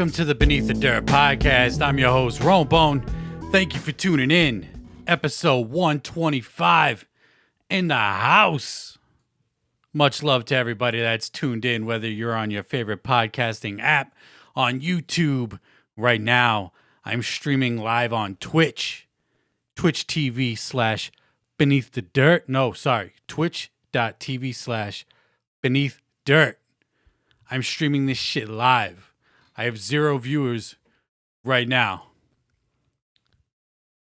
Welcome to the Beneath the Dirt podcast. I'm your host, Bone. Thank you for tuning in. Episode 125 in the house. Much love to everybody that's tuned in, whether you're on your favorite podcasting app, on YouTube. Right now, I'm streaming live on Twitch. Twitch TV / Beneath the Dirt. No, sorry. Twitch.tv / Beneath Dirt. I'm streaming this shit live. I have 0 viewers right now.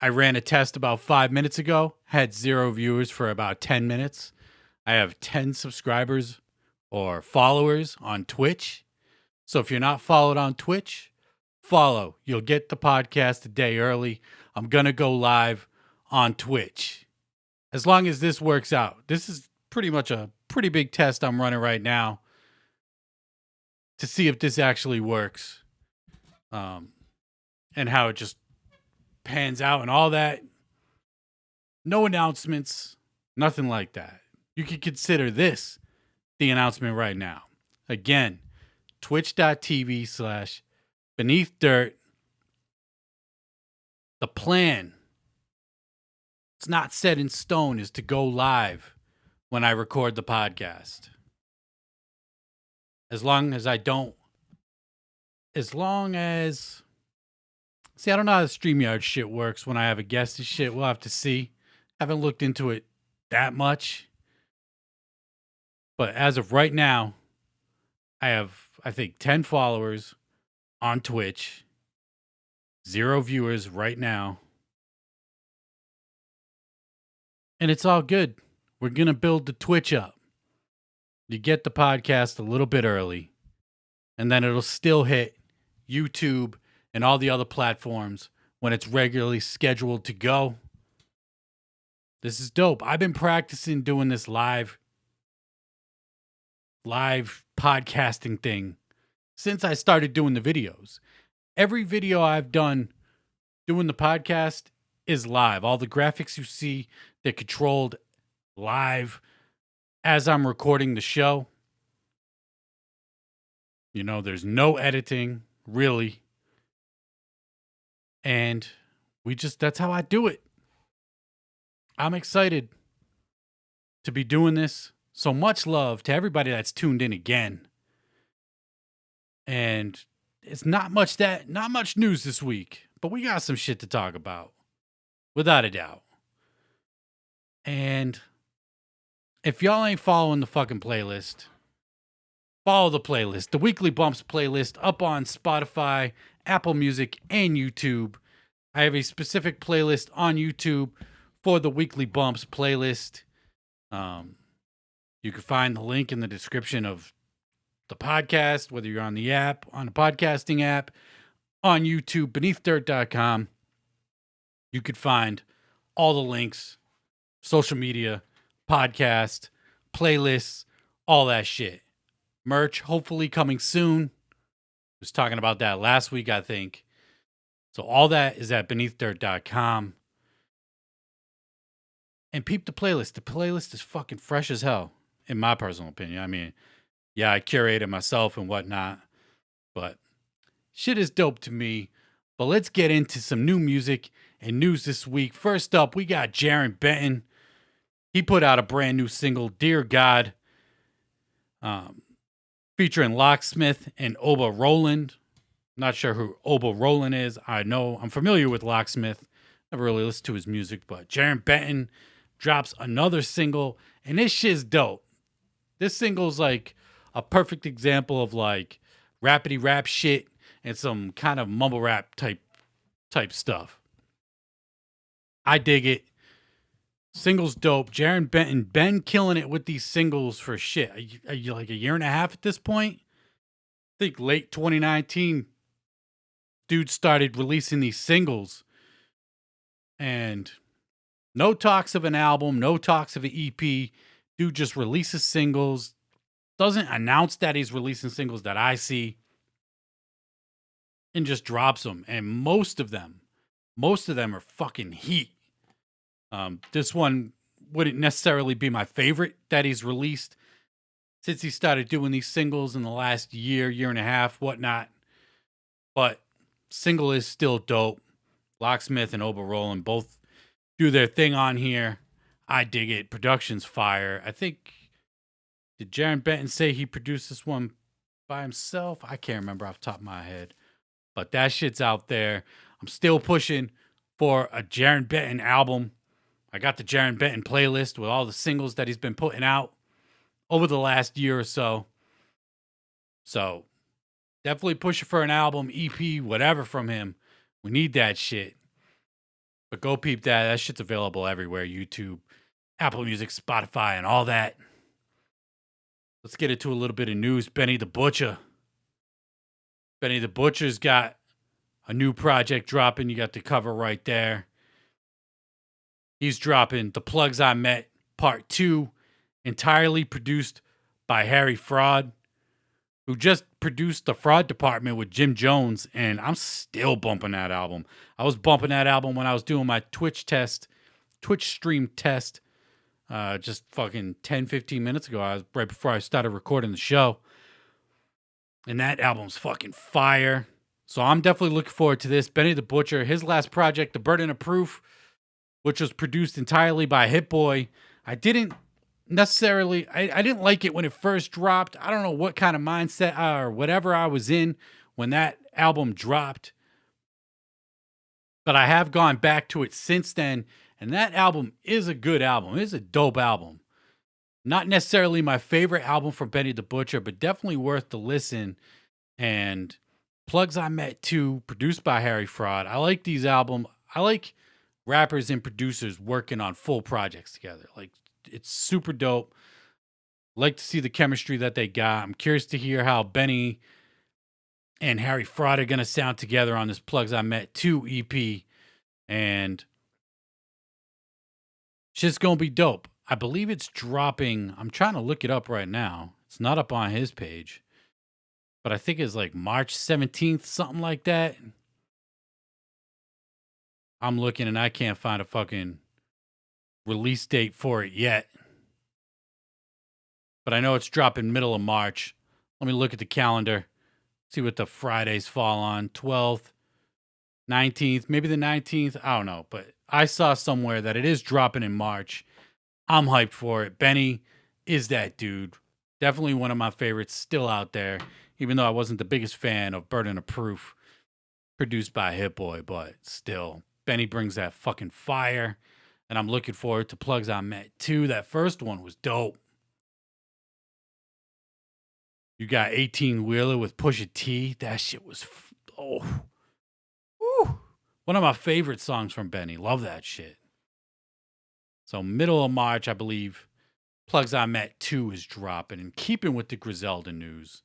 I ran a test about 5 minutes ago, had 0 viewers for about 10 minutes. I have 10 subscribers or followers on Twitch. So if you're not followed on Twitch, follow. You'll get the podcast a day early. I'm going to go live on Twitch. As long as this works out. This is pretty much a pretty big test I'm running right now to see if this actually works, and how it just pans out and all that. No announcements, nothing like that. You can consider this the announcement right now. Again, twitch.tv / Beneath Dirt. The plan, it's not set in stone, is to go live when I record the podcast. See, I don't know how the StreamYard shit works when I have a guest and shit. We'll have to see. Haven't looked into it that much. But as of right now, I have, I think, 10 followers on Twitch. 0 viewers right now. And it's all good. We're going to build the Twitch up. You get the podcast a little bit early, and then it'll still hit YouTube and all the other platforms when it's regularly scheduled to go. This is dope. I've been practicing doing this live podcasting thing since I started doing the videos. Every video I've done doing the podcast is live. All the graphics you see, they're controlled live as I'm recording the show. You know, there's no editing, really. And that's how I do it. I'm excited to be doing this. So much love to everybody that's tuned in again. And it's not much news this week, but we got some shit to talk about, without a doubt. And if y'all ain't following the fucking playlist, follow the playlist. The Weekly Bumps playlist up on Spotify, Apple Music, and YouTube. I have a specific playlist on YouTube for the Weekly Bumps playlist. You can find the link in the description of the podcast, whether you're on the app, on a podcasting app, on YouTube, beneathdirt.com. You could find all the links, social media, podcast, playlists, all that shit. Merch, hopefully coming soon. Was talking about that last week, I think. So all that is at beneathdirt.com. And peep the playlist. The playlist is fucking fresh as hell, in my personal opinion. I mean, yeah, I curate it myself and whatnot, but shit is dope to me. But let's get into some new music and news this week. First up, we got Jaren Benton. He put out a brand new single, Dear God, featuring Locksmith and Oba Roland. Not sure who Oba Roland is. I'm familiar with Locksmith. Never really listened to his music, but Jarren Benton drops another single, and this shit's dope. This single's like a perfect example of like rapidy rap shit and some kind of mumble rap type stuff. I dig it. Singles dope. Jaren Benton been killing it with these singles for shit. Like a year and a half at this point. I think late 2019, dude started releasing these singles. And no talks of an album, no talks of an EP. Dude just releases singles. Doesn't announce that he's releasing singles that I see. And just drops them. And most of them are fucking heat. This one wouldn't necessarily be my favorite that he's released since he started doing these singles in the last year and a half, whatnot. but single is still dope. Locksmith and Oba Roland both do their thing on here. I dig it. Production's fire. I think, did Jaren Benton say he produced this one by himself? I can't remember off the top of my head. But that shit's out there. I'm still pushing for a Jaren Benton album. I got the Jaren Benton playlist with all the singles that he's been putting out over the last year or so. So definitely pushing for an album, EP, whatever from him. We need that shit. But go peep that. That shit's available everywhere. YouTube, Apple Music, Spotify, and all that. Let's get into a little bit of news. Benny the Butcher. Benny the Butcher's got a new project dropping. You got the cover right there. He's dropping The Plugs I Met Part 2, entirely produced by Harry Fraud, who just produced The Fraud Department with Jim Jones, and I'm still bumping that album. I was bumping that album when I was doing my Twitch stream test, just fucking 10, 15 minutes ago, right before I started recording the show. And that album's fucking fire. So I'm definitely looking forward to this. Benny the Butcher, his last project, The Burden of Proof, which was produced entirely by Hit Boy. I didn't necessarily, I didn't like it when it first dropped. I don't know what kind of mindset or whatever I was in when that album dropped. But I have gone back to it since then. And that album is a good album. It is a dope album. Not necessarily my favorite album from Benny the Butcher, but definitely worth the listen. And Plugs I Met 2, produced by Harry Fraud. I like these albums. I like rappers and producers working on full projects together. Like, it's super dope. Like to see the chemistry that they got. I'm curious to hear how Benny and Harry Fraud are going to sound together on this Plugs I Met 2 EP. And it's just going to be dope. I believe it's dropping. I'm trying to look it up right now. It's not up on his page. But I think it's like March 17th, something like that. I'm looking and I can't find a fucking release date for it yet. But I know it's dropping middle of March. Let me look at the calendar. See what the Fridays fall on. 12th, 19th, maybe the 19th. I don't know. But I saw somewhere that it is dropping in March. I'm hyped for it. Benny is that dude. Definitely one of my favorites still out there. Even though I wasn't the biggest fan of Burden of Proof, produced by Hit Boy. But still, Benny brings that fucking fire. And I'm looking forward to Plugs I Met 2. That first one was dope. You got 18 Wheeler with Pusha T. That shit was, woo. One of my favorite songs from Benny. Love that shit. So middle of March, I believe, Plugs I Met 2 is dropping. And keeping with the Griselda news,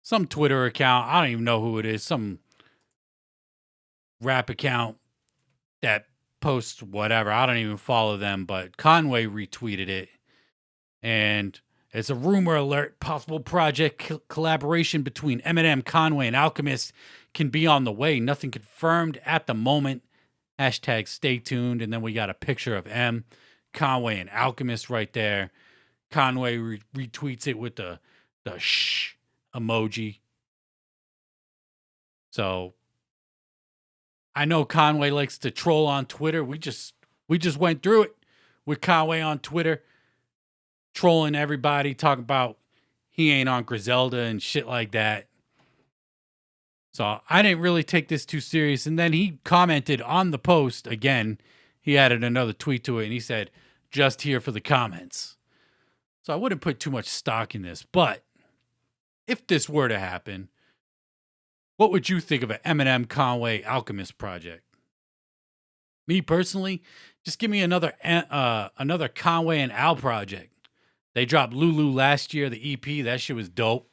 some Twitter account, I don't even know who it is, some rap account that posts whatever. I don't even follow them, but Conway retweeted it. And it's a rumor alert. Possible project collaboration between Eminem, Conway, and Alchemist can be on the way. Nothing confirmed at the moment. Hashtag stay tuned. And then we got a picture of M, Conway, and Alchemist right there. Conway retweets it with the shh emoji. So I know Conway likes to troll on Twitter. We just went through it with Conway on Twitter, trolling everybody, talking about he ain't on Griselda and shit like that. So I didn't really take this too serious. And then he commented on the post again. He added another tweet to it and he said, "Just here for the comments." So I wouldn't put too much stock in this, but if this were to happen, what would you think of an Eminem Conway Alchemist project? Me personally, just give me another Conway and Al project. They dropped Lulu last year, the EP. That shit was dope.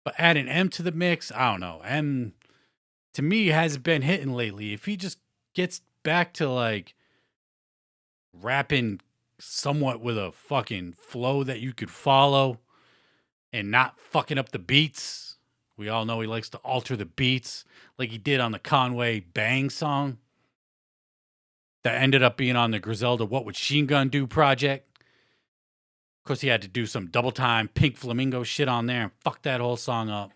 But adding M to the mix, I don't know. M, to me, hasn't been hitting lately. If he just gets back to like rapping somewhat with a fucking flow that you could follow and not fucking up the beats. We all know he likes to alter the beats like he did on the Conway Bang song that ended up being on the Griselda What Would Sheen Gun Do project. Of course, he had to do some double time Pink Flamingo shit on there and fuck that whole song up.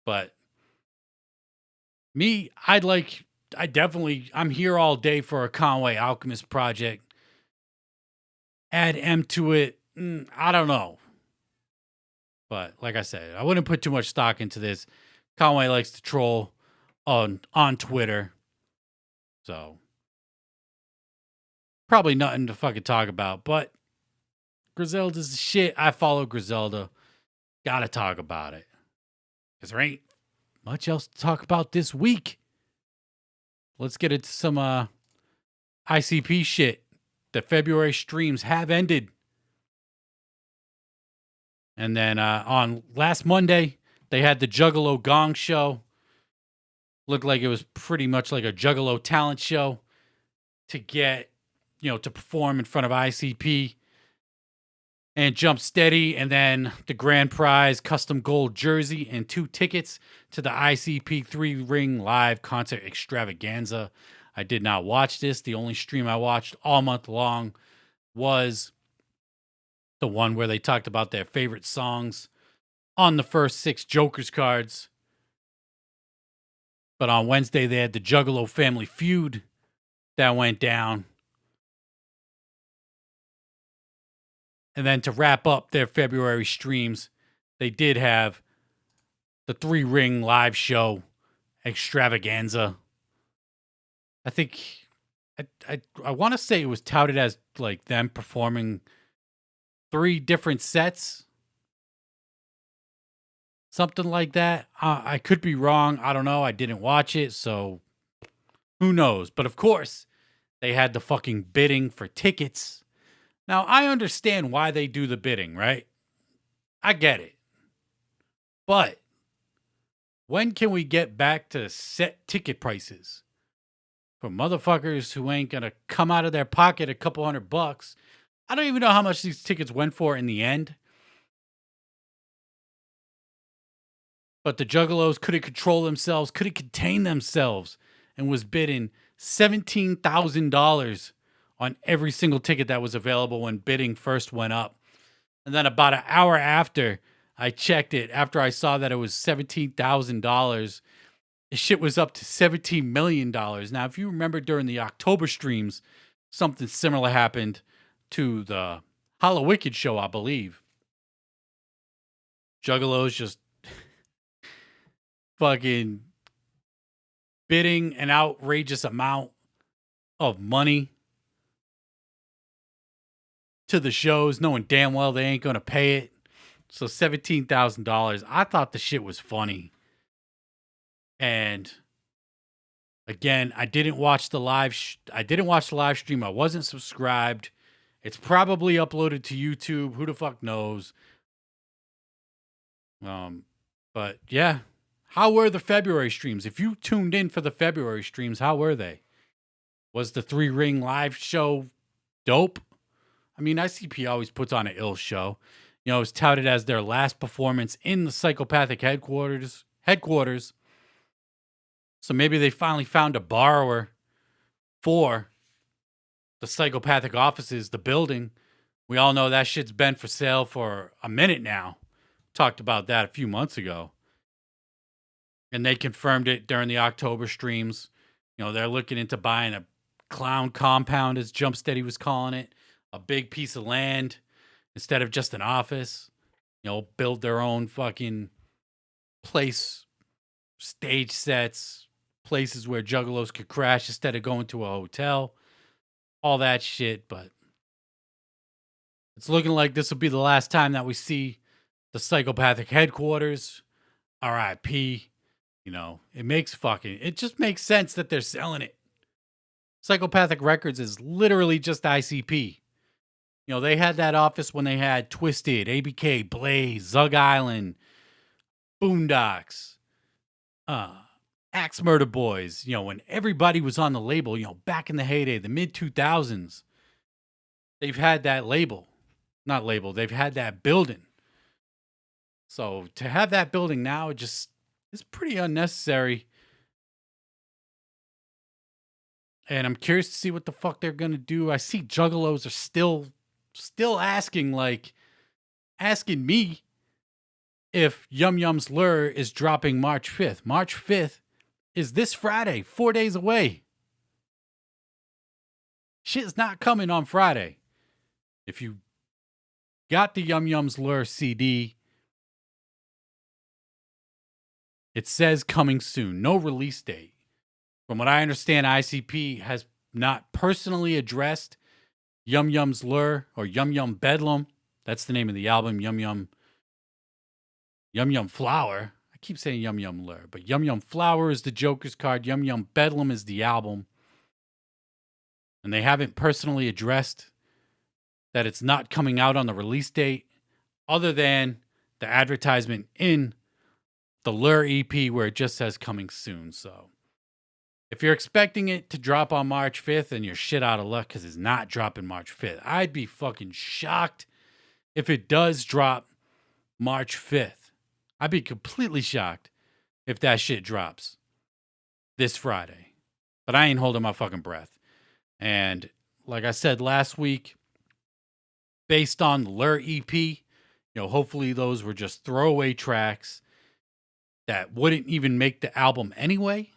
But me, I'm here all day for a Conway Alchemist project. Add M to it. I don't know. But like I said, I wouldn't put too much stock into this. Conway likes to troll on Twitter. So probably nothing to fucking talk about. But Griselda's the shit. I follow Griselda. Gotta talk about it. Because there ain't much else to talk about this week. Let's get into some ICP shit. The February streams have ended. And then on last Monday, they had the Juggalo Gong Show. Looked like it was pretty much like a Juggalo talent show to get, to perform in front of ICP and Jump Steady. And then the grand prize, custom gold jersey and 2 tickets to the ICP 3-ring live concert extravaganza. I did not watch this. The only stream I watched all month long was the one where they talked about their favorite songs on the first 6 Jokers cards. But on Wednesday, they had the Juggalo Family Feud that went down. And then to wrap up their February streams, they did have the 3-ring live show extravaganza. I think I want to say it was touted as like them performing 3 different sets. Something like that. I could be wrong. I don't know. I didn't watch it, so who knows? But of course, they had the fucking bidding for tickets. Now, I understand why they do the bidding, right? I get it. But when can we get back to set ticket prices for motherfuckers who ain't gonna come out of their pocket a couple $100? I don't even know how much these tickets went for in the end. But the Juggalos couldn't control themselves, couldn't contain themselves, and was bidding $17,000 on every single ticket that was available when bidding first went up. And then about an hour after I checked it, after I saw that it was $17,000, the shit was up to $17 million. Now, if you remember during the October streams, something similar happened to the Hollow Wicked show, I believe. Juggalos just fucking bidding an outrageous amount of money to the shows, knowing damn well they ain't gonna pay it. So $17,000. I thought the shit was funny. And again, I didn't watch the live stream. I wasn't subscribed. It's probably uploaded to YouTube. Who the fuck knows? But yeah. How were the February streams? If you tuned in for the February streams, how were they? Was the 3-ring live show dope? I mean, ICP always puts on an ill show. It was touted as their last performance in the Psychopathic headquarters. So maybe they finally found a borrower for the Psychopathic offices, the building. We all know that shit's been for sale for a minute now. Talked about that a few months ago. And they confirmed it during the October streams. They're looking into buying a clown compound, as Jump Steady was calling it. A big piece of land instead of just an office. Build their own fucking place, stage sets, places where juggalos could crash instead of going to a hotel. All that shit, but it's looking like this will be the last time that we see the Psychopathic headquarters. RIP. It just makes sense that they're selling it. Psychopathic Records is literally just ICP. They had that office when they had Twisted, ABK, Blaze, Zug Island, Boondocks, Axe Murder Boys. When everybody was on the label, back in the heyday, the mid-2000s, they've had that label. Not label, they've had that building. So to have that building now, it's pretty unnecessary. And I'm curious to see what the fuck they're going to do. I see Juggalos are still asking me if Yum Yum's Lure is dropping March 5th. March 5th is this Friday, 4 days away. Shit's not coming on Friday. If you got the Yum Yum's Lure CD, it says coming soon. No release date. From what I understand, ICP has not personally addressed Yum Yum's Lure or Yum Bedlam. That's the name of the album, Yum Flower. I keep saying Yum Lure, but Yum Flower is the Joker's card. Yum Bedlam is the album. And they haven't personally addressed that it's not coming out on the release date, other than the advertisement in the Lure EP where it just says coming soon. So if you're expecting it to drop on March 5th, then you're shit out of luck because it's not dropping March 5th. I'd be fucking shocked if it does drop March 5th. I'd be completely shocked if that shit drops this Friday. But I ain't holding my fucking breath. And like I said last week, based on the Lure EP, hopefully those were just throwaway tracks that wouldn't even make the album anyway.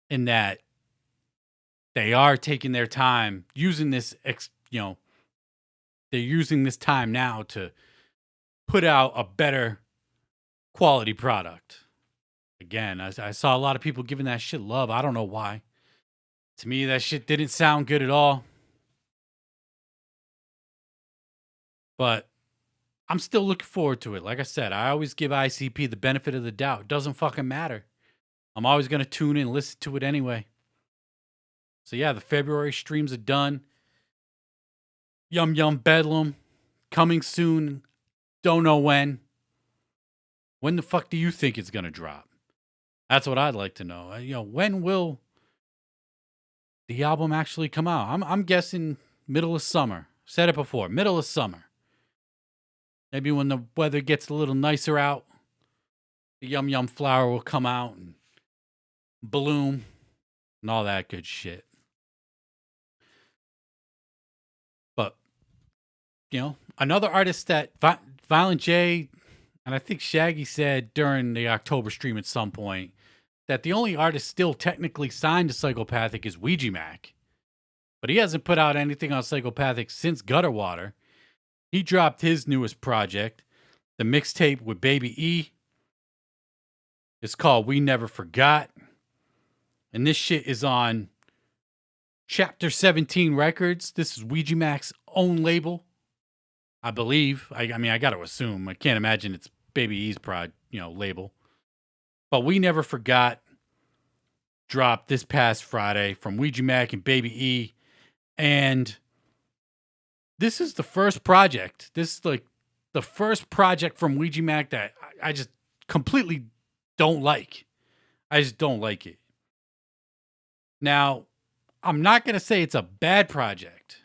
In that they are taking their time using this, they're using this time now to put out a better quality product. Again, I saw a lot of people giving that shit love. I don't know why. To me, that shit didn't sound good at all. But I'm still looking forward to it. Like I said, I always give ICP the benefit of the doubt. It doesn't fucking matter. I'm always going to tune in and listen to it anyway. So yeah, the February streams are done. Yum Bedlam coming soon. Don't know when. When the fuck do you think it's going to drop? That's what I'd like to know. When will the album actually come out? I'm guessing middle of summer. Said it before, middle of summer. Maybe when the weather gets a little nicer out, the Yum Flower will come out and bloom and all that good shit. But, another artist that Violent J and I think Shaggy said during the October stream at some point that the only artist still technically signed to Psychopathic is Ouija Mac. But he hasn't put out anything on Psychopathic since Gutter Water. He dropped his newest project, the mixtape with Baby E. It's called We Never Forgot. And this shit is on Chapter 17 Records. This is Ouija Mac's own label, I believe. I mean, I got to assume. I can't imagine it's Baby E's label. But We Never Forgot dropped this past Friday from Ouija Mac and Baby E. And this is the first project. This is like the first project from Ouija Mac that I just completely don't like. I just don't like it. Now, I'm not going to say it's a bad project,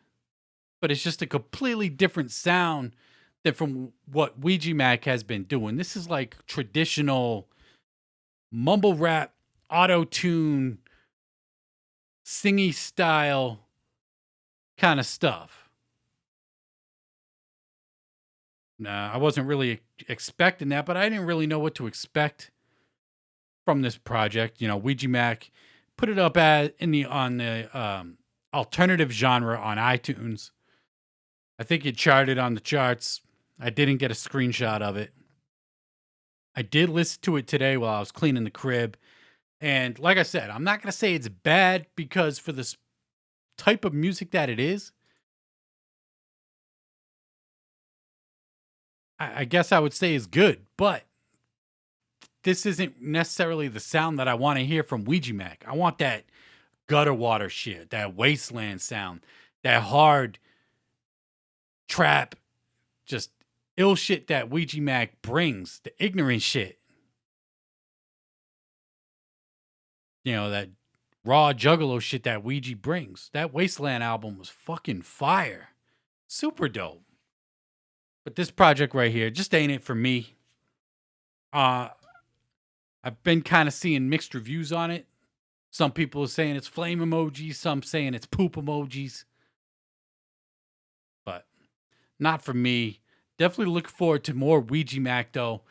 but it's just a completely different sound than from what Ouija Mac has been doing. This is like traditional mumble rap, auto-tune, singy style kind of stuff. Nah, I wasn't really expecting that, but I didn't really know what to expect from this project. Ouija Mac put it up on the alternative genre on iTunes. I think it charted on the charts. I didn't get a screenshot of it. I did listen to it today while I was cleaning the crib. And like I said, I'm not going to say it's bad because for this type of music that it is, I guess I would say is good. But this isn't necessarily the sound that I want to hear from Ouija Mac. I want that Gutter Water shit, that wasteland sound, that hard trap, just ill shit that Ouija Mac brings, the ignorant shit. That raw juggalo shit that Ouija brings. That Wasteland album was fucking fire. Super dope. But this project right here just ain't it for me. I've been kind of seeing mixed reviews on it. Some people are saying it's flame emojis, some saying it's poop emojis. But not for me. Definitely looking forward to more Ouija Mac though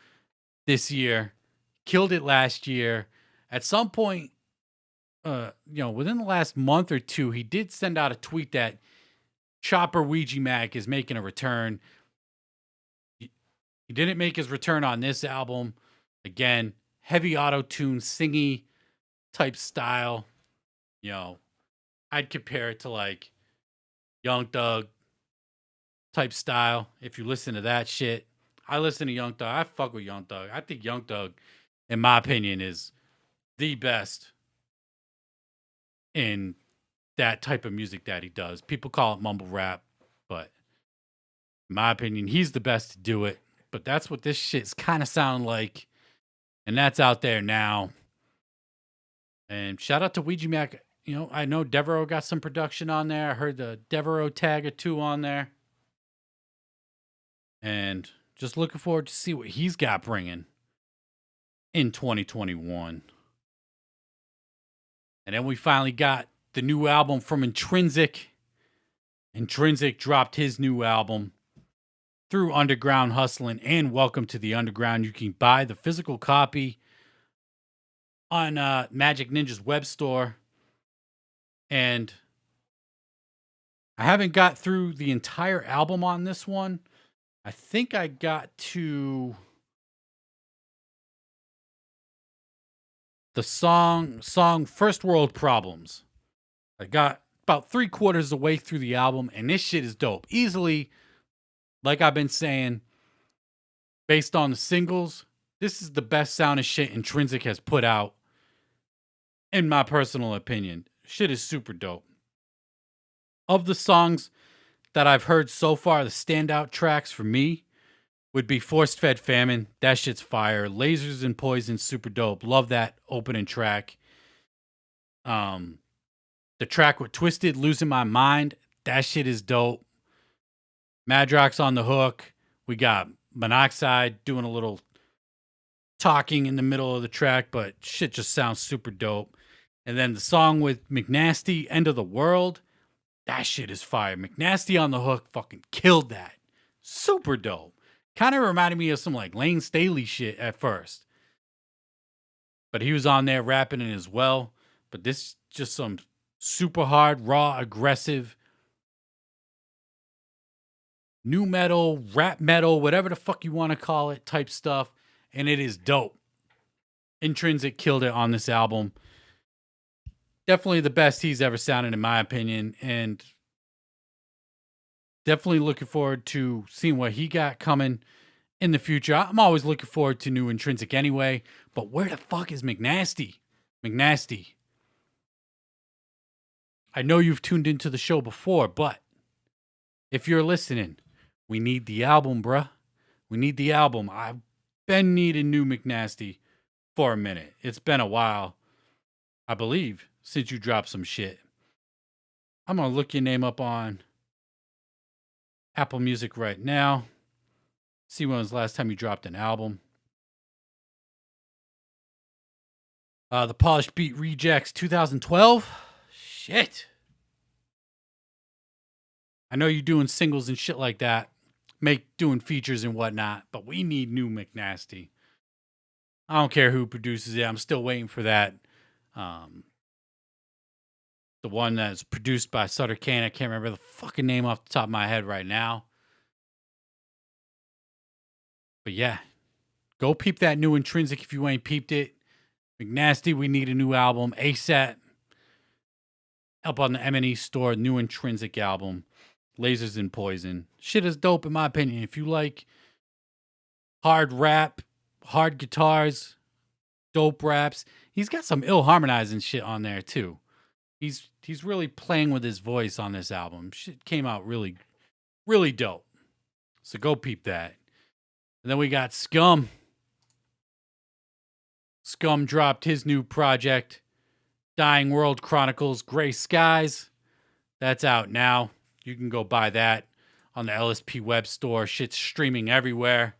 this year. Killed it last year. At some point, within the last month or two, he did send out a tweet that Chopper Ouija Mac is making a return. He didn't make his return on this album. Again, heavy auto-tune, singy type style. I'd compare it to like Young Thug type style. If you listen to that shit, I listen to Young Thug. I fuck with Young Thug. I think Young Thug, in my opinion, is the best in that type of music that he does. People call it mumble rap, but in my opinion, he's the best to do it. But that's what this shit's kind of sound like. And that's out there now. And shout out to Ouija Mac. I know Devereaux got some production on there. I heard the Devereaux tag or two on there. And just looking forward to see what he's got bringing in 2021. And then we finally got the new album from Intrinsic. Intrinsic dropped his new album through Underground Hustling and Welcome to the Underground. You can buy the physical copy on Magic Ninja's web store. And I haven't got through the entire album on this one. I think I got to the song First World Problems. I got about 3/4 of the way through the album, and this shit is dope. Easily, like I've been saying, based on the singles, this is the best sounding shit Intrinsic has put out, in my personal opinion. Shit is super dope. Of the songs that I've heard so far, the standout tracks for me would be Forced Fed Famine. That shit's fire. Lasers and Poison, super dope. Love that opening track. The track with Twisted, Losing My Mind. That shit is dope. Madrox on the hook. We got Monoxide doing a little talking in the middle of the track, but shit just sounds super dope. And then the song with McNasty, End of the World. That shit is fire. McNasty on the hook fucking killed that. Super dope. Kind of reminded me of some like Lane Staley shit at first. But he was on there rapping it as well. But this is just some super hard, raw, aggressive, new metal, rap metal, whatever the fuck you want to call it type stuff. And it is dope. Intrinsic killed it on this album. Definitely the best he's ever sounded, in my opinion. And definitely looking forward to seeing what he got coming in the future. I'm always looking forward to new Intrinsic anyway. But where the fuck is McNasty? McNasty. I know you've tuned into the show before, but if you're listening, we need the album, bruh. We need the album. I've been needing new McNasty for a minute. It's been a while, I believe, since you dropped some shit. I'm going to look your name up on Apple Music right now. See when was the last time you dropped an album. The Polished Beat Rejects 2012. Shit. I know you're doing singles and shit like that. Doing features and whatnot. But we need new McNasty. I don't care who produces it. I'm still waiting for that. The one that's produced by Sutter Kane. I can't remember the fucking name off the top of my head right now. But yeah. Go peep that new Intrinsic if you ain't peeped it. McNasty, we need a new album. ASAP. Up on the M&E store. New Intrinsic album. Lasers and Poison. Shit is dope in my opinion. If you like hard rap, hard guitars, dope raps. He's got some ill harmonizing shit on there too. He's really playing with his voice on this album. Shit came out really, really dope. So go peep that. And then we got Scum. Scum dropped his new project, Dying World Chronicles, Gray Skies. That's out now. You can go buy that on the LSP web store. Shit's streaming everywhere.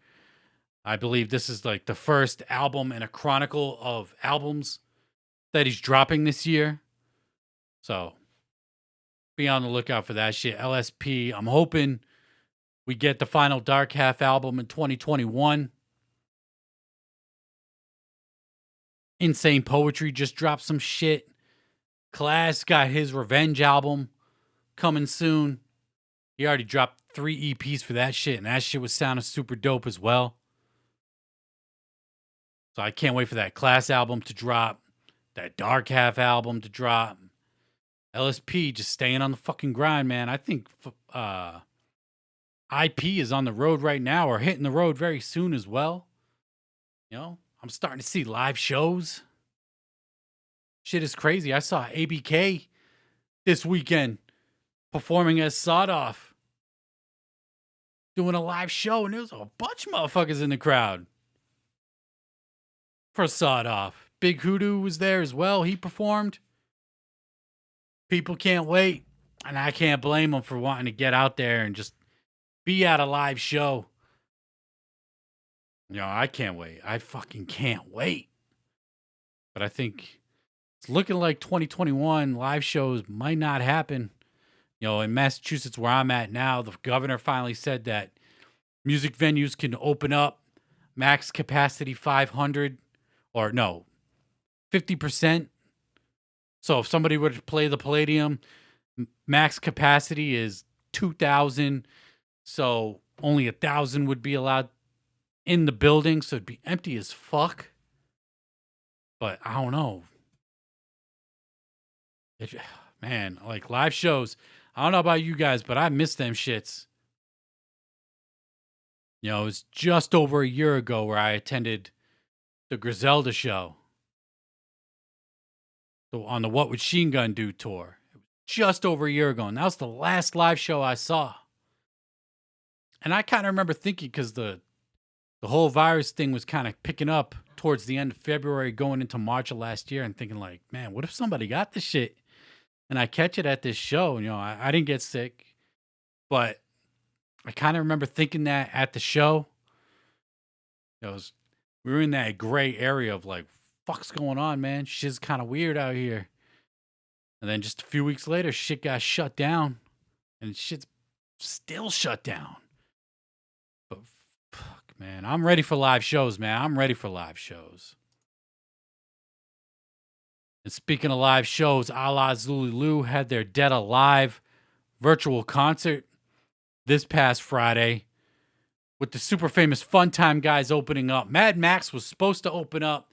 I believe this is like the first album in a chronicle of albums that he's dropping this year. So be on the lookout for that shit. LSP, I'm hoping We get the final Dark Half album in 2021. Insane Poetry just dropped some shit. Class got his Revenge album coming soon. He already dropped 3 EPs for that shit, and that shit was sounding super dope as well. So I can't wait for that Class album to drop, that Dark Half album to drop. LSP just staying on the fucking grind, man. I think IP is on the road right now, or hitting the road very soon as well. You know, I'm starting to see live shows. Shit is crazy. I saw ABK this weekend performing as Sawed Off, doing a live show, and there was a bunch of motherfuckers in the crowd for Sawed Off. Big Hoodoo was there as well. He performed. People can't wait, and I can't blame them for wanting to get out there and just be at a live show. You know, I can't wait. I fucking can't wait. But I think it's looking like 2021 live shows might not happen. You know, in Massachusetts, where I'm at now, the governor finally said that music venues can open up max capacity 500, or no, 50%. So if somebody were to play the Palladium, max capacity is 2,000. So only 1,000 would be allowed in the building. So it'd be empty as fuck. But I don't know. Man, like live shows. I don't know about you guys, but I miss them shits. You know, it was just over a year ago where I attended the Griselda show. On the What Would Sheen Gun Do tour. It was just over a year ago, and that was the last live show I saw. And I kind of remember thinking, because the whole virus thing was kind of picking up towards the end of February, going into March of last year, and thinking like, man, what if somebody got this shit and I catch it at this show? You know, I didn't get sick, but I kind of remember thinking that at the show. We were in that gray area of like, fuck's going on, man? Shit's kind of weird out here. And then just a few weeks later, shit got shut down, and shit's still shut down. But fuck, man, I'm ready for live shows, man. I'm ready for live shows. And speaking of live shows, Alla Xul had their Dead Alive virtual concert this past Friday, with the super famous Fun Time guys opening up. Mad Max was supposed to open up,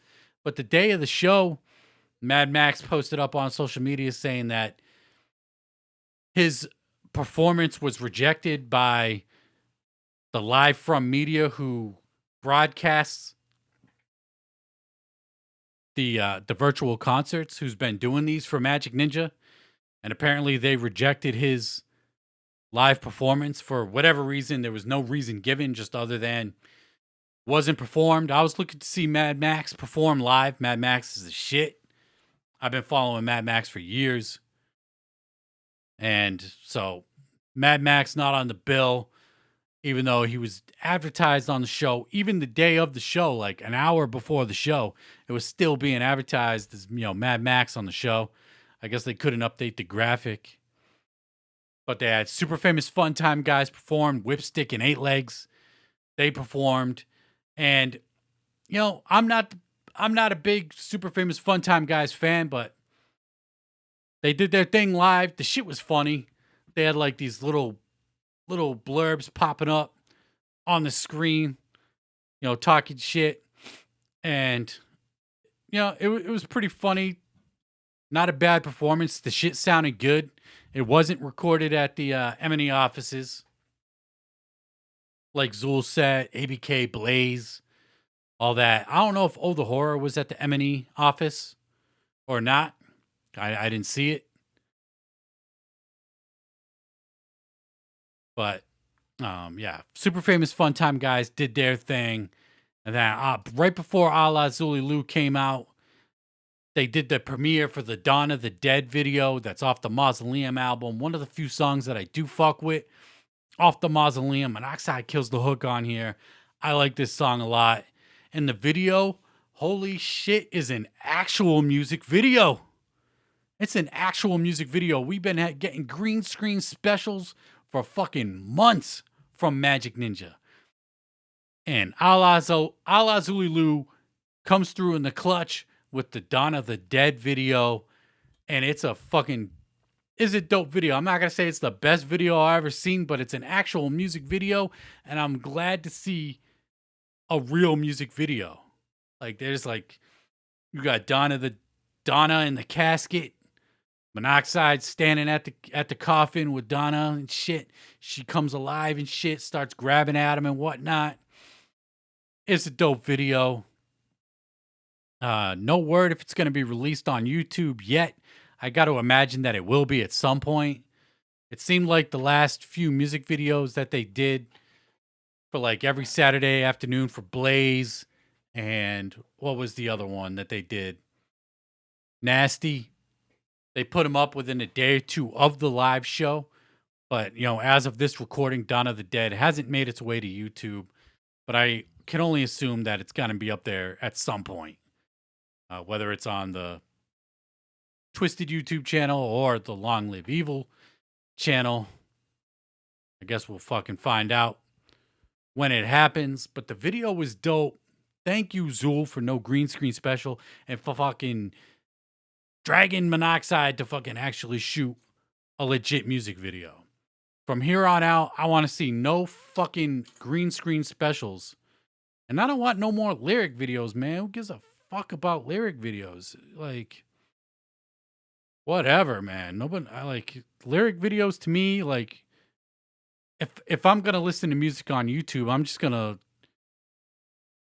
but the day of the show, Mad Max posted up on social media saying that his performance was rejected by the Live From Media, who broadcasts the virtual concerts, who's been doing these for Magic Ninja. And apparently they rejected his live performance for whatever reason. There was no reason given, just other than wasn't performed. I was looking to see Mad Max perform live. Mad Max is the shit. I've been following Mad Max for years. And so Mad Max not on the bill, even though he was advertised on the show. Even the day of the show, like an hour before the show, it was still being advertised as, you know, Mad Max on the show. I guess they couldn't update the graphic. But they had super famous Fun Time guys perform. Whipstick and Eight Legs, they performed. And, you know, I'm not a big super famous Fun Time guys fan, but they did their thing live. The shit was funny. They had like these little blurbs popping up on the screen, you know, talking shit. And, you know, it was pretty funny. Not a bad performance. The shit sounded good. It wasn't recorded at the M&E offices. Like Zool said, ABK, Blaze, all that. I don't know if Oh the Horror was at the M&E office or not. I didn't see it. But, yeah, super famous Fun Time guys did their thing. And then right before Alla Xul came out, they did the premiere for the Dawn of the Dead video that's off the Mausoleum album. One of the few songs that I do fuck with off the Mausoleum. Monoxide kills the hook on here. I like this song a lot. And the video, holy shit, is an actual music video. It's an actual music video. We've been getting green screen specials for fucking months from Magic Ninja. And Alla Xul comes through in the clutch with the Dawn of the Dead video. And it's a fucking dope video. I'm not going to say it's the best video I've ever seen, but it's an actual music video. And I'm glad to see a real music video. Like, there's like, you got Donna in the casket, Monoxide standing at the coffin with Donna and shit. She comes alive and shit, starts grabbing at him and whatnot. It's a dope video. No word if it's going to be released on YouTube yet. I got to imagine that it will be at some point. It seemed like the last few music videos that they did for like every Saturday afternoon for Blaze, and what was the other one that they did? Nasty. They put them up within a day or two of the live show. But, you know, as of this recording, Dawn of the Dead hasn't made its way to YouTube. But I can only assume that it's going to be up there at some point. Whether it's on the Twisted YouTube channel or the Long Live Evil channel. I guess we'll fucking find out when it happens. But the video was dope. Thank you, Xul, for no green screen special and for fucking dragging Monoxide to fucking actually shoot a legit music video. From here on out, I want to see no fucking green screen specials. And I don't want no more lyric videos, man. Who gives a fuck about lyric videos? Like, whatever, man. Nobody, I like lyric videos. To me, like, if I'm gonna listen to music on YouTube, I'm just gonna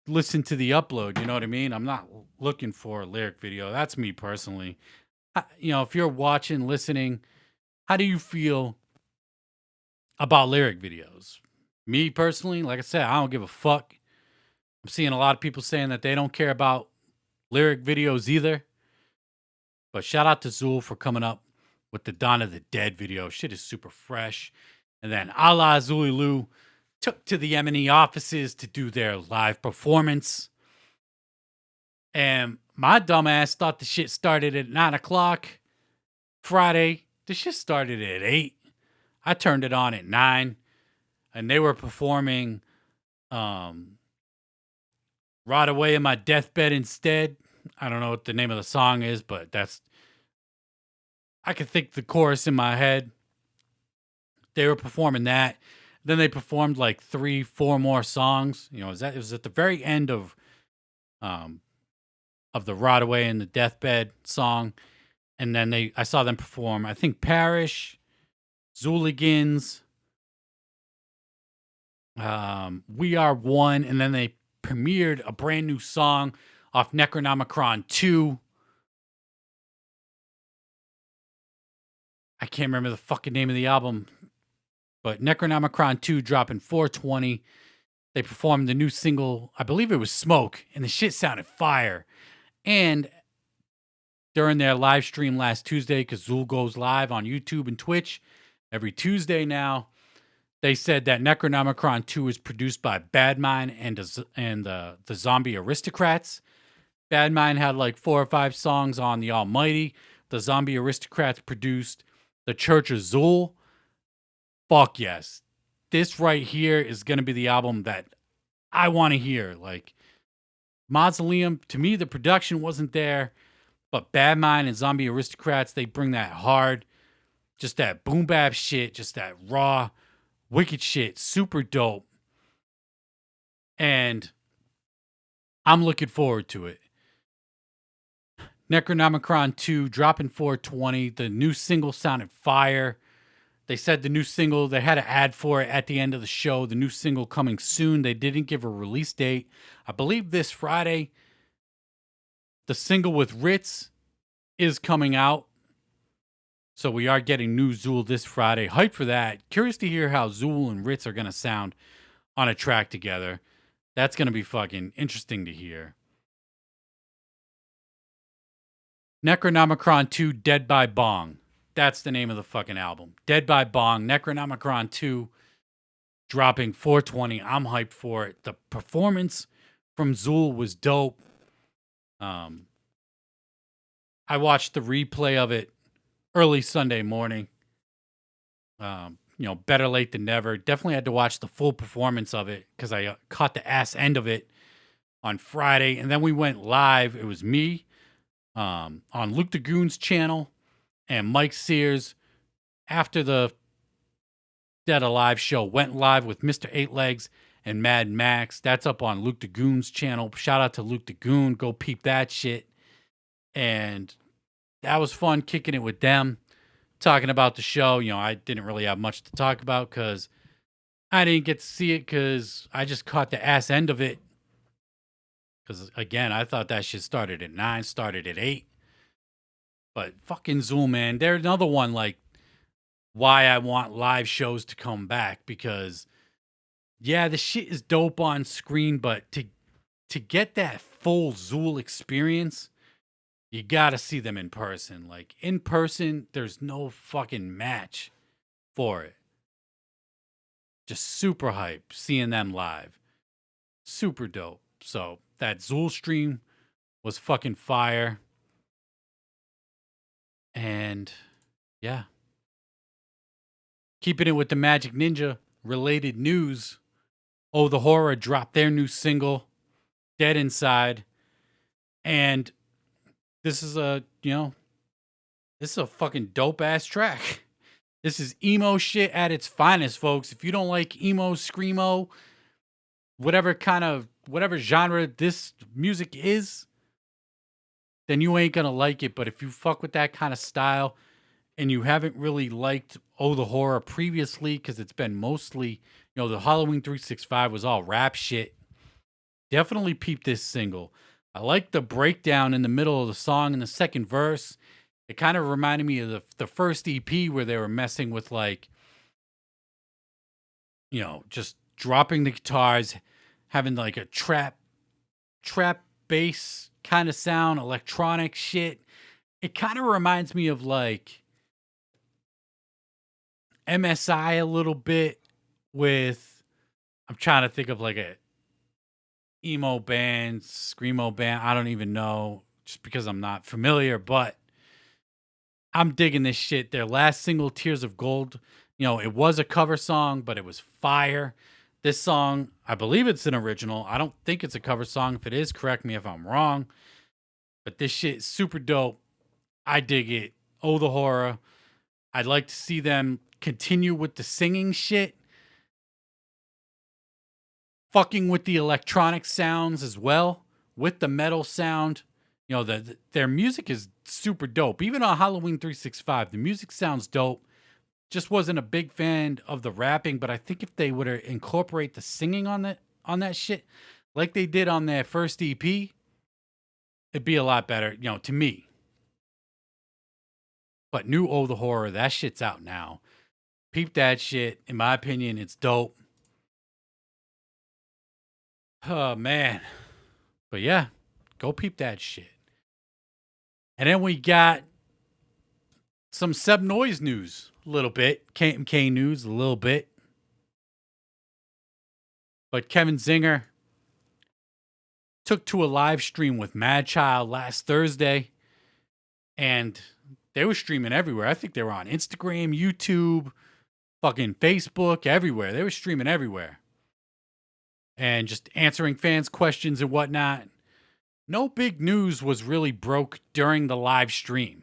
listen to the upload. You know what I mean? I'm not looking for a lyric video. That's me personally. You know, if you're watching, listening, how do you feel about lyric videos? Me personally, like I said, I don't give a fuck. I'm seeing a lot of people saying that they don't care about lyric videos either. But shout out to Xul for coming up with the Dawn of the Dead video. Shit is super fresh. And then Alla Xul took to the M&E offices to do their live performance. And my dumbass thought the shit started at 9 o'clock Friday. The shit started at 8. I turned it on at 9. And they were performing Ride Away in My Deathbed Instead. I don't know what the name of the song is, but I could think the chorus in my head. They were performing that. Then they performed like 3-4 more songs. You know, it was at the very end of the Ride Away in the Deathbed song. And then I saw them perform, I think, Parish, Zooligans, We Are One, and then they premiered a brand new song off Necronomicron 2. I can't remember the fucking name of the album, but Necronomicron 2 dropping 420. They performed the new single, I believe it was Smoke, and the shit sounded fire. And during their live stream last Tuesday, because Xul goes live on YouTube and Twitch every Tuesday now, they said that Necronomicron 2 is produced by Badmind and the Zombie Aristocrats. Badmind had like 4 or 5 songs on The Almighty. The Zombie Aristocrats produced The Church of Xul. Fuck yes. This right here is going to be the album that I want to hear. Like, Mausoleum, to me, the production wasn't there. But Badmind and Zombie Aristocrats, they bring that hard. Just that boom bap shit. Just that raw, wicked shit. Super dope. And I'm looking forward to it. Necronomicron 2 dropping 420. The new single sounded fire. They said the new single, they had an ad for it at the end of the show. The new single coming soon. They didn't give a release date. I believe this Friday. The single with Ritz is coming out. So we are getting new Xul this Friday. Hype for that. Curious to hear how Xul and Ritz are going to sound on a track together. That's going to be fucking interesting to hear. Necronomicron 2 Dead by Bong. That's the name of the fucking album. Dead by Bong. Necronomicron 2 dropping 420. I'm hyped for it. The performance from Xul was dope. I watched the replay of it early Sunday morning. better late than never. Definitely had to watch the full performance of it because I caught the ass end of it on Friday. And then we went live. It was me on Luke Dagoon's channel and Mike Sears after the Dead Alive show went live with Mr. Eight Legs and Mad Max. That's up on Luke Dagoon's channel. Shout out to Luke Dagoon. Go peep that shit. And that was fun kicking it with them, talking about the show. I didn't really have much to talk about because I didn't get to see it because I just caught the ass end of it. Because, again, I thought that shit started at 9, started at 8. But fucking Xul, man, they're another one, like, why I want live shows to come back. Because, yeah, the shit is dope on screen, but to get that full Xul experience, you gotta see them in person. Like, in person, there's no fucking match for it. Just super hype seeing them live. Super dope. So, that Xul stream was fucking fire. And, yeah. Keeping it with the Magic Ninja related news. Oh, the Horror dropped their new single, Dead Inside. And this is a fucking dope ass track. This is emo shit at its finest, folks. If you don't like emo, screamo, whatever genre this music is, then you ain't gonna like it. But if you fuck with that kind of style and you haven't really liked Oh the Horror previously, because it's been mostly, the Halloween 365 was all rap shit, definitely peep this single. I like the breakdown in the middle of the song in the second verse. It kind of reminded me of the first EP where they were messing with, like, just dropping the guitars, having like a trap bass kind of sound, electronic shit. It kind of reminds me of like MSI a little bit with, I'm trying to think of like a emo band, screamo band. I don't even know just because I'm not familiar, but I'm digging this shit. Their last single, Tears of Gold, it was a cover song, but it was fire. This song, I believe it's an original. I don't think it's a cover song. If it is, correct me if I'm wrong. But this shit is super dope. I dig it. Oh, the Horror. I'd like to see them continue with the singing shit. Fucking with the electronic sounds as well. With the metal sound. Their music is super dope. Even on Halloween 365, the music sounds dope. Just wasn't a big fan of the rapping, but I think if they would incorporate the singing on that shit, like they did on their first EP, it'd be a lot better, to me. But new Oh the Horror, that shit's out now. Peep that shit. In my opinion, it's dope. Oh, man. But yeah, go peep that shit. And then we got some Seb Noise news, a little bit. KMK news, a little bit. But Kevin Zinger took to a live stream with Mad Child last Thursday. And they were streaming everywhere. I think they were on Instagram, YouTube, fucking Facebook, everywhere. They were streaming everywhere. And just answering fans' questions and whatnot. No big news was really broke during the live stream.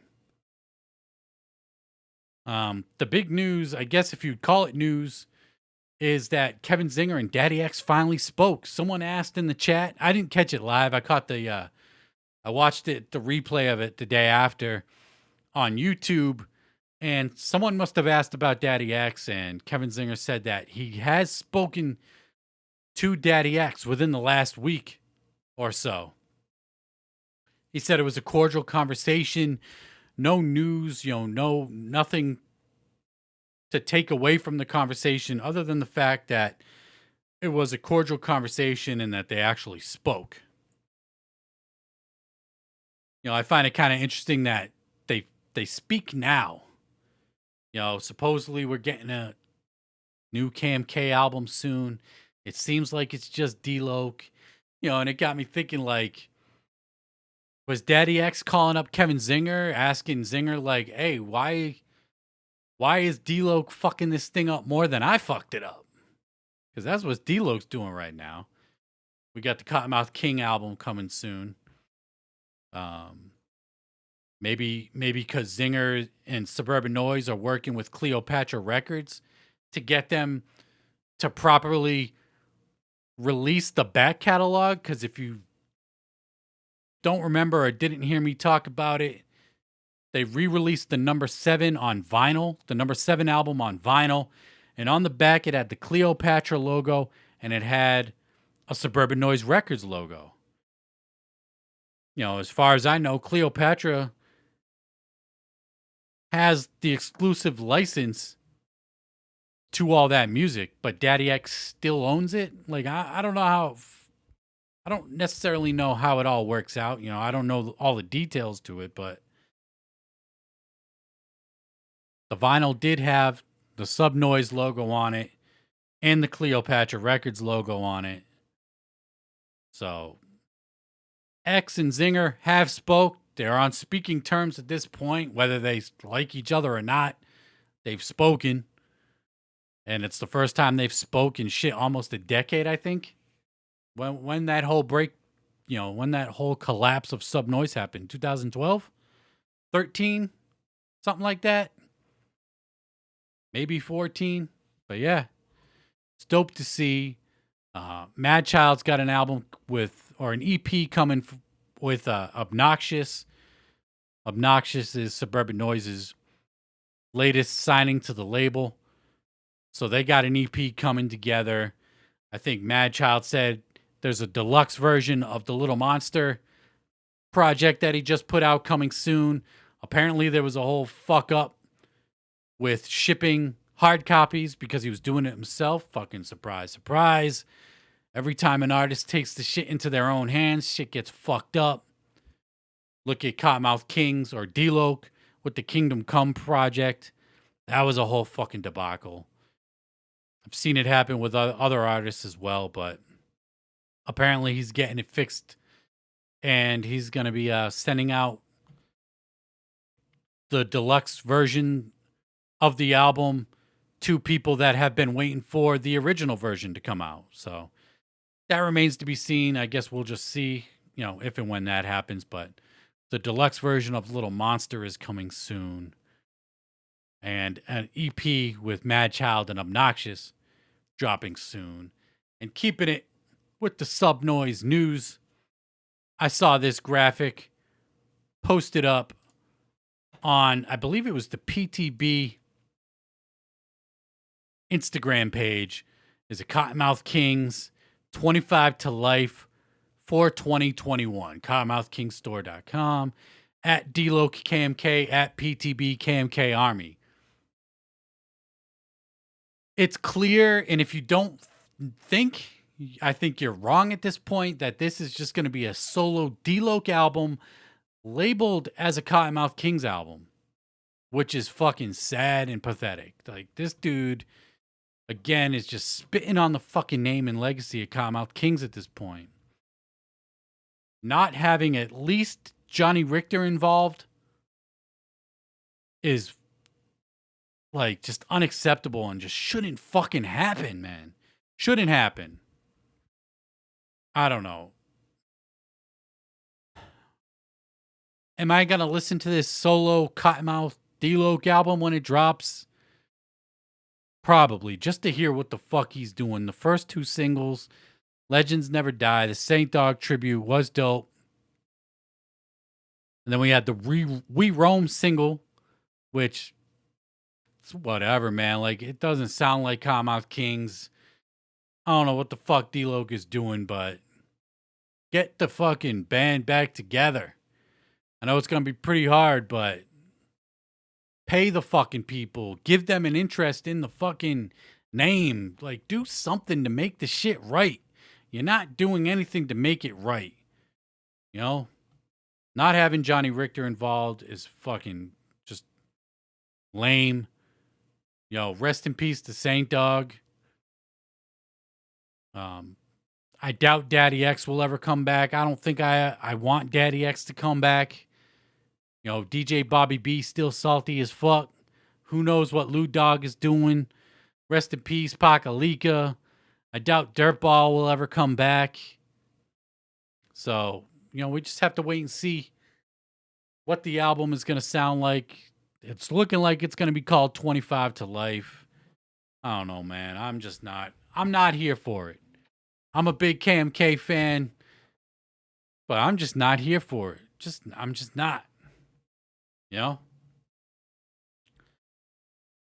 The big news, I guess if you'd call it news, is that Kevin Zinger and Daddy X finally spoke. Someone asked in the chat. I didn't catch it live. I caught I watched the replay of it the day after on YouTube, and someone must have asked about Daddy X, and Kevin Zinger said that he has spoken to Daddy X within the last week or so. He said it was a cordial conversation, no news, nothing to take away from the conversation other than the fact that it was a cordial conversation and that they actually spoke. I find it kind of interesting that they speak now. Supposedly we're getting a new KMK album soon. It seems like it's just D-Loc, and it got me thinking, like, was Daddy X calling up Kevin Zinger, asking Zinger, like, hey, why Why is D-Lo fucking this thing up more than I fucked it up? Because that's what D-Lo's doing right now. We got the Cottonmouth King album coming soon. Maybe because Zinger and Suburban Noise are working with Cleopatra Records to get them to properly release the back catalog. Because if you don't remember or didn't hear me talk about it, they re-released the number 7 on vinyl, the number 7 album on vinyl. And on the back, it had the Cleopatra logo and it had a Suburban Noise Records logo. You know, as far as I know, Cleopatra has the exclusive license to all that music, but Daddy X still owns it. Like, I don't know how, I don't necessarily know how it all works out. You know, I don't know all the details to it, but the vinyl did have the Sub Noise logo on it and the Cleopatra Records logo on it. So X and Zinger have spoke. They're on speaking terms at this point, whether they like each other or not. They've spoken. And it's the first time they've spoken shit almost a decade, I think. When that whole break, you know, when that whole collapse of Sub Noise happened, 2012, 13, something like that. Maybe 14. But yeah, it's dope to see. Mad Child's got an album or an EP coming with Obnoxious. Obnoxious is Suburban Noise's latest signing to the label. So they got an EP coming together. I think Mad Child said there's a deluxe version of the Little Monster project that he just put out coming soon. Apparently there was a whole fuck up with shipping hard copies because he was doing it himself. Fucking surprise, surprise. Every time an artist takes the shit into their own hands, shit gets fucked up. Look at Cottonmouth Kings or D-Lo with the Kingdom Come project. That was a whole fucking debacle. I've seen it happen with other artists as well, but apparently he's getting it fixed. And he's going to be sending out the deluxe version of the album to people that have been waiting for the original version to come out. So that remains to be seen. I guess we'll just see, you know, if and when that happens. But the deluxe version of Little Monster is coming soon. And an EP with Mad Child and Obnoxious dropping soon. And keeping it with the Sub Noise news, I saw this graphic posted up on, I believe it was the PTB Instagram page. Is a Cottonmouth Kings 25 to life for 2021. CottonmouthKingstore.com, at D-Lo KMK, at PTB KMK Army. It's clear, and if you don't think, I think you're wrong at this point, that this is just going to be a solo D-Lo album labeled as a Cottonmouth Kings album, which is fucking sad and pathetic. Like, this dude, again, is just spitting on the fucking name and legacy of Cottonmouth Kings at this point. Not having at least Johnny Richter involved is like just unacceptable and just shouldn't fucking happen, man. Shouldn't happen. I don't know. Am I going to listen to this solo Cottonmouth D-Lo album when it drops? Probably, just to hear what the fuck he's doing. The first 2 singles, Legends Never Die, the Saint Dog tribute was dope. And then we had the We Roam single, which, it's whatever, man. Like, it doesn't sound like Cottonmouth Kings. I don't know what the fuck D-Lo is doing, but get the fucking band back together. I know it's going to be pretty hard, but pay the fucking people. Give them an interest in the fucking name. Like, do something to make the shit right. You're not doing anything to make it right. You know? Not having Johnny Richter involved is fucking just lame. Yo, rest in peace to Saint Dog. I doubt Daddy X will ever come back. I don't think I want Daddy X to come back. You know, DJ Bobby B still salty as fuck. Who knows what Lou Dog is doing? Rest in peace, Pakalika. I doubt Dirtball will ever come back. So, we just have to wait and see what the album is going to sound like. It's looking like it's going to be called 25 to Life. I don't know, man. I'm not here for it. I'm a big KMK fan, but I'm just not here for it. I'm just not.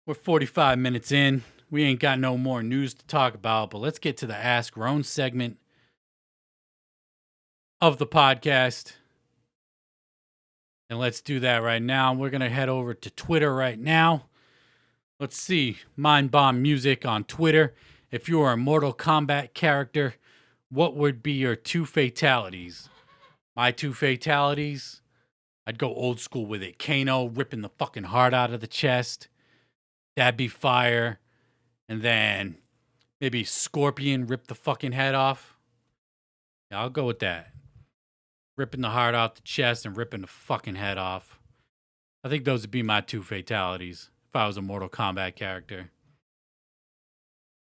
We're 45 minutes in. We ain't got no more news to talk about, but let's get to the Ask Roan segment of the podcast. And let's do that right now. We're going to head over to Twitter right now. Let's see. Mind Bomb Music on Twitter. If you were a Mortal Kombat character, what would be your 2 fatalities? My 2 fatalities? I'd go old school with it. Kano ripping the fucking heart out of the chest. That'd be fire. And then maybe Scorpion rip the fucking head off. Yeah, I'll go with that. Ripping the heart out the chest and ripping the fucking head off. I think those would be my 2 fatalities if I was a Mortal Kombat character.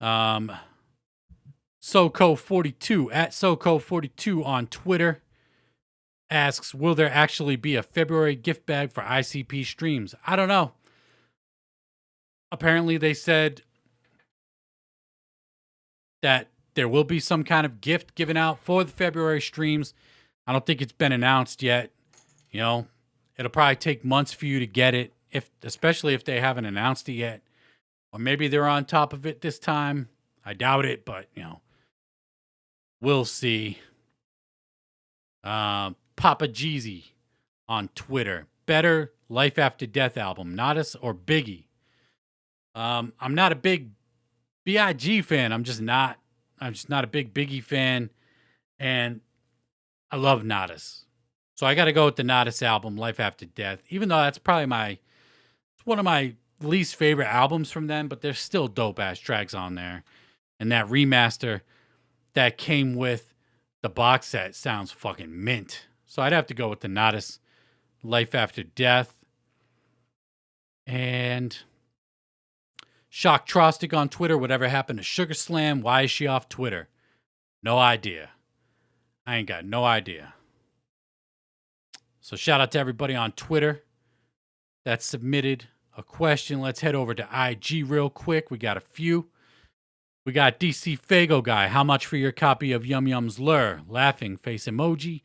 SoCo42 at SoCo42 on Twitter asks, will there actually be a February gift bag for ICP streams? I don't know. Apparently they said that there will be some kind of gift given out for the February streams. I don't think it's been announced yet. It'll probably take months for you to get it, especially if they haven't announced it yet. Or maybe they're on top of it this time. I doubt it, but, we'll see. Papa Jeezy on Twitter. Better Life After Death album, Nodus or Biggie? I'm not a big B.I.G. fan. I'm just not a big Biggie fan. And I love Nodus. So I got to go with the Nodus album, Life After Death, even though that's probably it's one of my least favorite albums from them, but there's still dope ass tracks on there. And that remaster that came with the box set sounds fucking mint. So I'd have to go with the Nodus, Life After Death. And Shock Trostic on Twitter, whatever happened to Sugar Slam? Why is she off Twitter? No idea. I ain't got no idea. So shout out to everybody on Twitter that submitted a question. Let's head over to IG real quick. We got a few. We got DC Fago Guy. How much for your copy of Yum Yum's Lure? Laughing face emoji.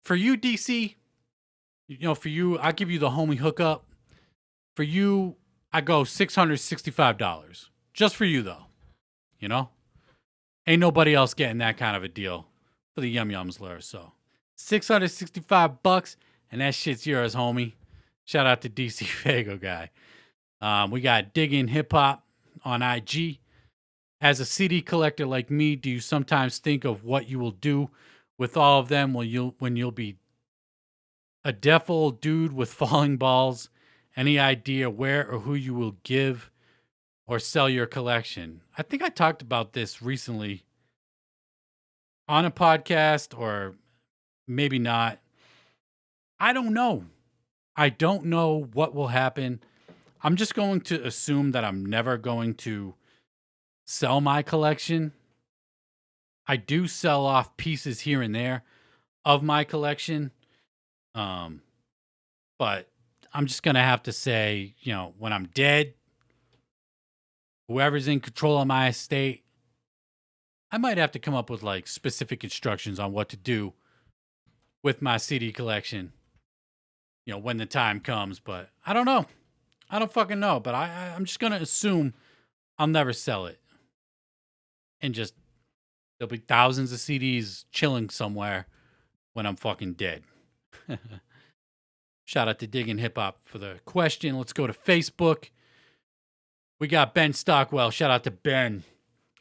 For you, DC, for you, I'll give you the homie hookup. For you, I go $665. Just for you, though. Ain't nobody else getting that kind of a deal for the Yum Yum's Lure. So $665, and that shit's yours, homie. Shout out to DC Fago Guy. We got Digging Hip Hop on IG. As a CD collector like me, do you sometimes think of what you will do with all of them when you'll be a deaf old dude with falling balls? Any idea where or who you will give or sell your collection? I think I talked about this recently on a podcast, or maybe not. I don't know. I don't know what will happen. I'm just going to assume that I'm never going to sell my collection. I do sell off pieces here and there of my collection. But I'm just going to have to say, when I'm dead, whoever's in control of my estate, I might have to come up with specific instructions on what to do with my CD collection, when the time comes. But I don't know. I don't fucking know. But I'm just going to assume I'll never sell it. And just, there'll be thousands of CDs chilling somewhere when I'm fucking dead. Shout out to Digging Hip Hop for the question. Let's go to Facebook. We got Ben Stockwell. Shout out to Ben.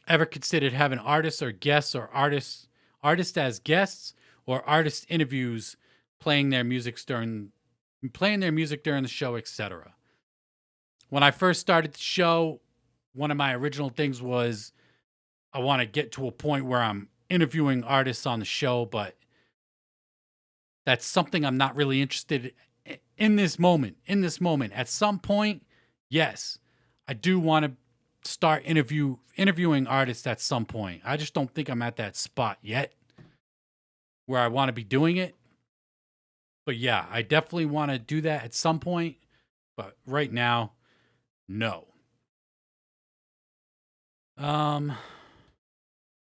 Ever considered having artists or guests or artists as guests or artist interviews playing their music during the show, etc.? When I first started the show, one of my original things was I want to get to a point where I'm interviewing artists on the show, but that's something I'm not really interested in this moment. At some point, yes, I do want to start interviewing artists at some point. I just don't think I'm at that spot yet where I want to be doing it. But yeah, I definitely want to do that at some point. But right now, no.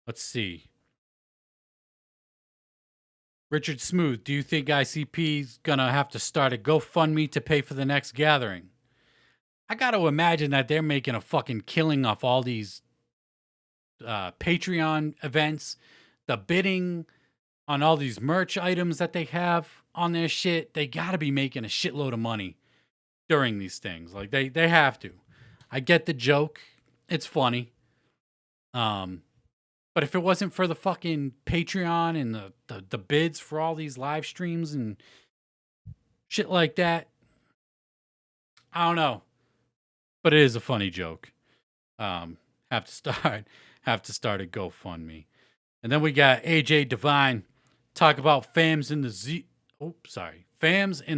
Let's see. Richard Smooth, do you think ICP's gonna have to start a GoFundMe to pay for the next gathering? I gotta imagine that they're making a fucking killing off all these Patreon events, the bidding on all these merch items that they have on their shit. They gotta be making a shitload of money during these things. Like they have to. I get the joke. It's funny. But if it wasn't for the fucking Patreon and the bids for all these live streams and shit like that, I don't know. But it is a funny joke. Have to start a GoFundMe. And then we got AJ Divine talk about Fams and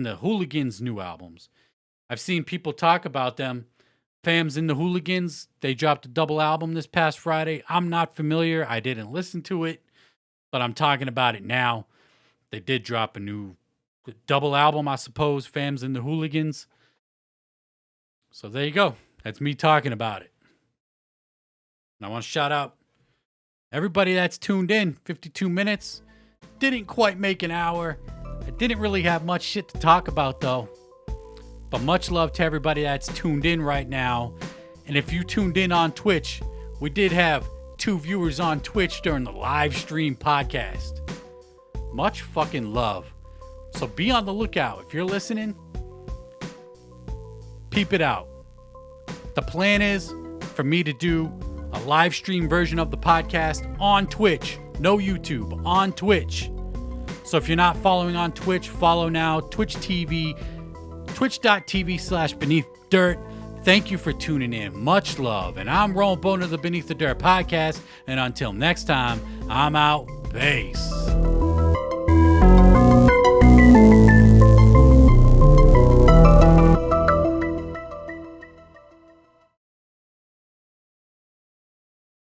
the Hooligans new albums. I've seen people talk about them. Fams and the Hooligans, they dropped a double album this past Friday. I'm not familiar. I didn't listen to it, but I'm talking about it now. They did drop a new double album, I suppose, Fams and the Hooligans. So there you go. That's me talking about it. And I want to shout out everybody that's tuned in. 52 minutes. Didn't quite make an hour. I didn't really have much shit to talk about, though. But much love to everybody that's tuned in right now. And if you tuned in on Twitch, we did have 2 viewers on Twitch during the live stream podcast. Much fucking love. So be on the lookout. If you're listening, peep it out. The plan is for me to do a live stream version of the podcast on Twitch. No YouTube, on Twitch. So if you're not following on Twitch, follow now. Twitch.tv/beneathdirt. Thank you for tuning in. Much love. And I'm Roland Boner of the Beneath the Dirt podcast. And until next time, I'm out. Peace.